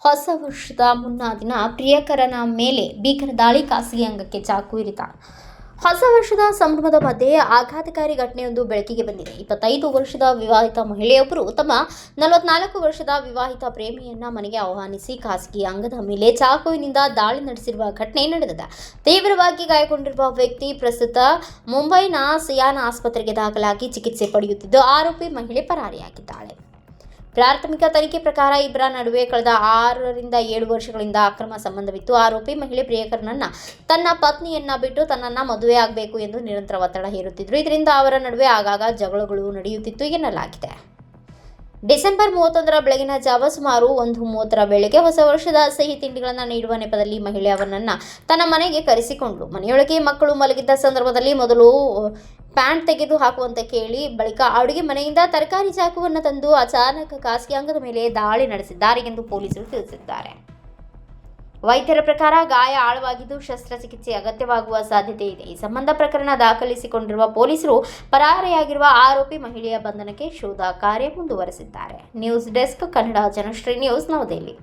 ಹೊಸ ವರ್ಷದ ಮುನ್ನಾ ದಿನ ಪ್ರಿಯಕರನ ಮೇಲೆ ಭೀಕರ ದಾಳಿ, ಖಾಸಗಿ ಅಂಗಕ್ಕೆ ಚಾಕು ಇರಿತ. ಹೊಸ ವರ್ಷದ ಸಂಭ್ರಮದ ಮಧ್ಯೆ ಆಘಾತಕಾರಿ ಘಟನೆಯೊಂದು ಬೆಳಕಿಗೆ ಬಂದಿದೆ. 25 ವರ್ಷದ ವಿವಾಹಿತ ಮಹಿಳೆಯೊಬ್ಬರು ತಮ್ಮ 44 ವರ್ಷದ ವಿವಾಹಿತ ಪ್ರೇಮಿಯನ್ನ ಮನೆಗೆ ಆಹ್ವಾನಿಸಿ ಖಾಸಗಿ ಅಂಗದ ಮೇಲೆ ಚಾಕುವಿನಿಂದ ದಾಳಿ ನಡೆಸಿರುವ ಘಟನೆ ನಡೆದಿದೆ. ತೀವ್ರವಾಗಿ ಗಾಯಗೊಂಡಿರುವ ವ್ಯಕ್ತಿ ಪ್ರಸ್ತುತ ಮುಂಬೈನ ಸಿಯಾನ್ ಆಸ್ಪತ್ರೆಗೆ ದಾಖಲಾಗಿ ಚಿಕಿತ್ಸೆ ಪಡೆಯುತ್ತಿದ್ದು, ಆರೋಪಿ ಮಹಿಳೆ ಪರಾರಿಯಾಗಿದ್ದಾಳೆ. ಪ್ರಾಥಮಿಕ ತನಿಖೆ ಪ್ರಕಾರ ಇಬ್ಬರ ನಡುವೆ ಕಳೆದ 6 ರಿಂದ 7 ವರ್ಷಗಳಿಂದ ಅಕ್ರಮ ಸಂಬಂಧವಿತ್ತು. ಆರೋಪಿ ಮಹಿಳೆ ಪ್ರಿಯಕರನನ್ನ ತನ್ನ ಪತ್ನಿಯನ್ನ ಬಿಟ್ಟು ತನ್ನನ್ನ ಮದುವೆ ಆಗಬೇಕು ಎಂದು ನಿರಂತರ ಒತ್ತಡ ಹೇರುತ್ತಿದ್ದರು. ಇದರಿಂದ ಅವರ ನಡುವೆ ಆಗಾಗ ಜಗಳಗಳು ನಡೆಯುತ್ತಿತ್ತು ಎನ್ನಲಾಗಿದೆ. ಡಿಸೆಂಬರ್ 31ರ ಬೆಳಗಿನ ಜಾವ ಸುಮಾರು 1:30ರ ವೇಳೆಗೆ ಹೊಸ ವರ್ಷದ ಸಿಹಿ ತಿಂಡಿಗಳನ್ನು ನೀಡುವ ನೆಪದಲ್ಲಿ ಮಹಿಳೆ ಅವನನ್ನ ತನ್ನ ಮನೆಗೆ ಕರೆಸಿಕೊಂಡಳು. ಮನೆಯೊಳಗೆ ಮಕ್ಕಳು ಮಲಗಿದ್ದ ಸಂದರ್ಭದಲ್ಲಿ ಮೊದಲು ಪ್ಯಾಂಟ್ ತೆಗೆದು ಹಾಕುವಂತೆ ಕೇಳಿ, ಬಳಿಕ ಅಡುಗೆ ಮನೆಯಿಂದ ತರಕಾರಿ ಚಾಕುವನ್ನು ತಂದು ಅಚಾನಕ್ ಖಾಸಗಿ ಅಂಗದ ಮೇಲೆ ದಾಳಿ ನಡೆಸಿದ್ದಾರೆ ಎಂದು ಪೊಲೀಸರು ತಿಳಿಸಿದ್ದಾರೆ. ವೈದ್ಯರ ಪ್ರಕಾರ ಗಾಯ ಆಳವಾಗಿದ್ದು ಶಸ್ತ್ರಚಿಕಿತ್ಸೆ ಅಗತ್ಯವಾಗುವ ಸಾಧ್ಯತೆ ಇದೆ. ಈ ಸಂಬಂಧ ಪ್ರಕರಣ ದಾಖಲಿಸಿಕೊಂಡಿರುವ ಪೊಲೀಸರು ಪರಾರಿಯಾಗಿರುವ ಆರೋಪಿ ಮಹಿಳೆಯ ಬಂಧನಕ್ಕೆ ಶೋಧ ಕಾರ್ಯ ಮುಂದುವರೆಸಿದ್ದಾರೆ. News desk, Kannada Janashri news, ನವದೆಹಲಿ.